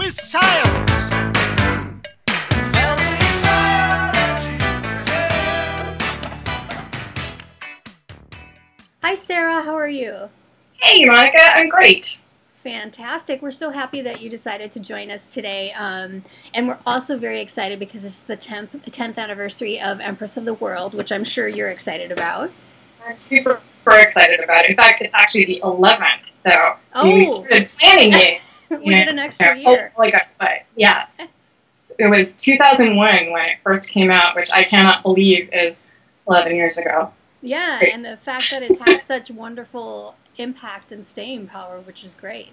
with science. Hi, Sarah. How are you? Hey, Monica. I'm great. Fantastic. We're so happy that you decided to join us today. And we're also very excited because it's the 10th anniversary of Empress of the World, which I'm sure you're excited about. I'm super excited about it. In fact, it's actually the 11th. So we started planning it. We did an extra year. Oh, my God. But yes. It was 2001 when it first came out, which I cannot believe is 11 years ago. Yeah, and the fact that it's had such wonderful impact and staying power, which is great.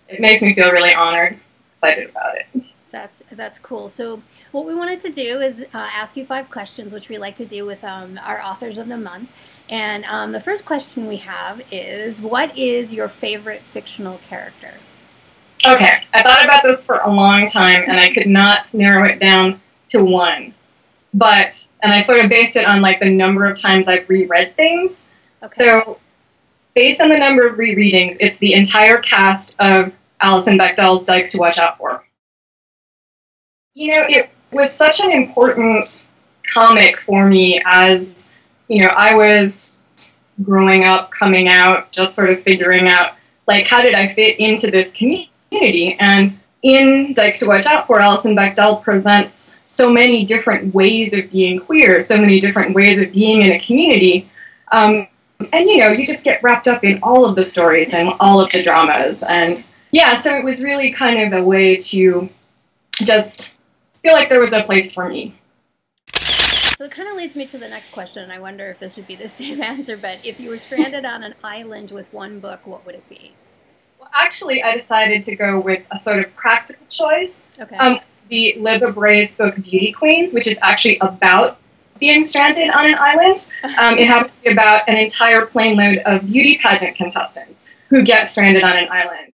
It makes me feel really honored, excited about it. That's cool. So what we wanted to do is ask you 5 questions, which we like to do with our authors of the month. And the first question we have is, what is your favorite fictional character? Okay, I thought about this for a long time, and I could not narrow it down to one. And I sort of based it on like the number of times I've reread things. Okay. So based on the number of rereadings, it's the entire cast of Alison Bechdel's Dykes to Watch Out For. You know, it was such an important comic for me as, you know, I was growing up, coming out, just sort of figuring out, like, how did I fit into this community? And in Dykes to Watch Out For, Alison Bechdel presents so many different ways of being queer, so many different ways of being in a community. And, you know, you just get wrapped up in all of the stories and all of the dramas. And, yeah, so it was really kind of a way to just feel like there was a place for me. So it kind of leads me to the next question, and I wonder if this would be the same answer, but if you were stranded on an island with one book, what would it be? Well, actually, I decided to go with a sort of practical choice. Okay. The Libba Bray's book, Beauty Queens, which is actually about being stranded on an island. It happens to be about an entire plane load of beauty pageant contestants who get stranded on an island.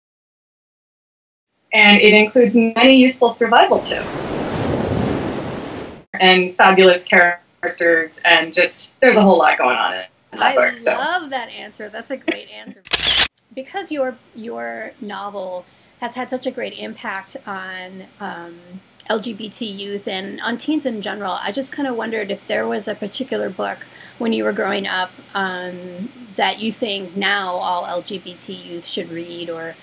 And it includes many useful survival tips and fabulous characters, and just, there's a whole lot going on in that book. I love that answer. That's a great answer. Because your novel has had such a great impact on LGBT youth and on teens in general, I just kind of wondered if there was a particular book when you were growing up that you think now all LGBT youth should read or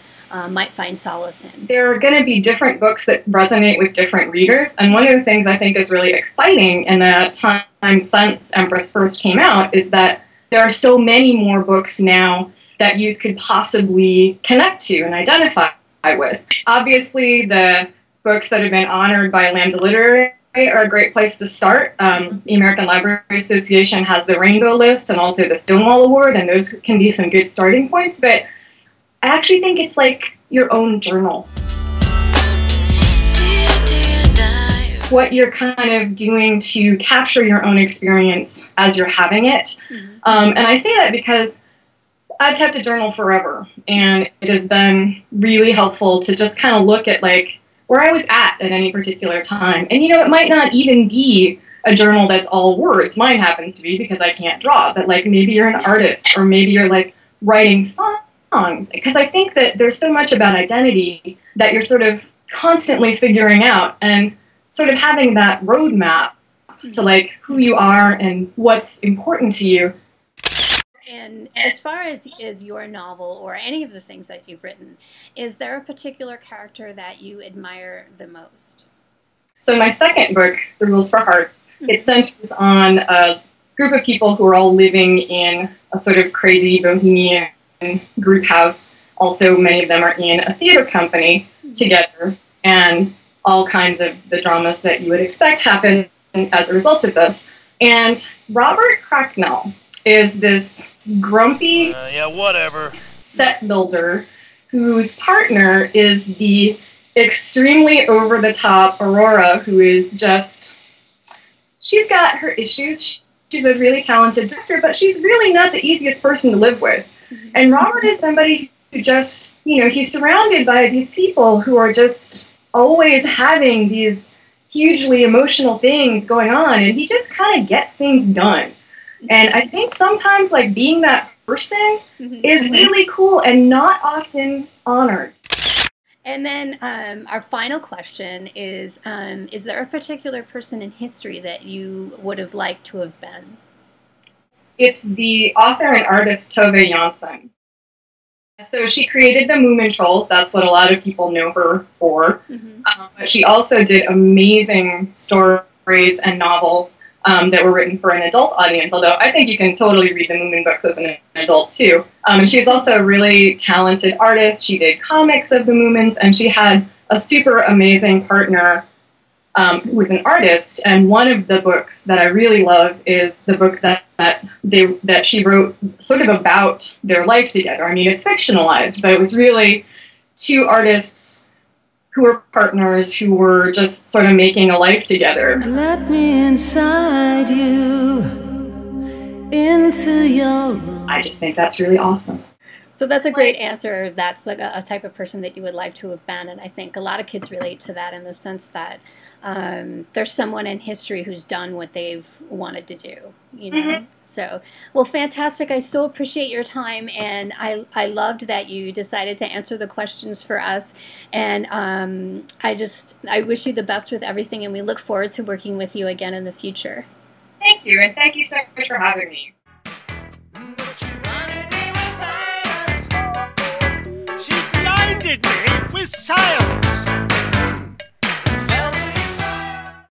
might find solace in. There are going to be different books that resonate with different readers, and one of the things I think is really exciting in the time since Empress first came out is that there are so many more books now that youth could possibly connect to and identify with. Obviously, the books that have been honored by Lambda Literary are a great place to start. The American Library Association has the Rainbow List and also the Stonewall Award, and those can be some good starting points, but I actually think it's like your own journal. What you're kind of doing to capture your own experience as you're having it. And I say that because I've kept a journal forever, and it has been really helpful to just kind of look at like where I was at any particular time. And you know, it might not even be a journal that's all words. Mine happens to be because I can't draw, but like maybe you're an artist, or maybe you're like writing songs. Because I think that there's so much about identity that you're sort of constantly figuring out, and sort of having that roadmap to like who you are and what's important to you. And as far as your novel or any of the things that you've written, is there a particular character that you admire the most? So in my second book, The Rules for Hearts, it centers on a group of people who are all living in a sort of crazy bohemian group house. Also, many of them are in a theater company together, and all kinds of the dramas that you would expect happen as a result of this. And Robert Cracknell is this grumpy set builder whose partner is the extremely over-the-top Aurora, who is just, she's got her issues. She's a really talented director, but she's really not the easiest person to live with. And Robert is somebody who just, you know, he's surrounded by these people who are just always having these hugely emotional things going on, and he just kind of gets things done. And I think sometimes, like, being that person is really cool and not often honored. And then our final question is there a particular person in history that you would have liked to have been? It's the author and artist Tove Jansson. So she created the Moomin Trolls. That's what a lot of people know her for. But she also did amazing stories and novels that were written for an adult audience, although I think you can totally read the Moomin books as an adult too. And she's also a really talented artist. She did comics of the Moomins, and she had a super amazing partner who was an artist. And one of the books that I really love is the book that she wrote sort of about their life together. I mean, it's fictionalized, but it was really two artists who were partners who were just sort of making a life together. Let me inside you, into your room. I just think that's really awesome. So that's a great answer. That's like a type of person that you would like to have been. And I think a lot of kids relate to that in the sense that there's someone in history who's done what they've wanted to do, you know? So, well, fantastic. I so appreciate your time. And I loved that you decided to answer the questions for us. And I wish you the best with everything. And we look forward to working with you again in the future. Thank you. And thank you so much for having me. With silence.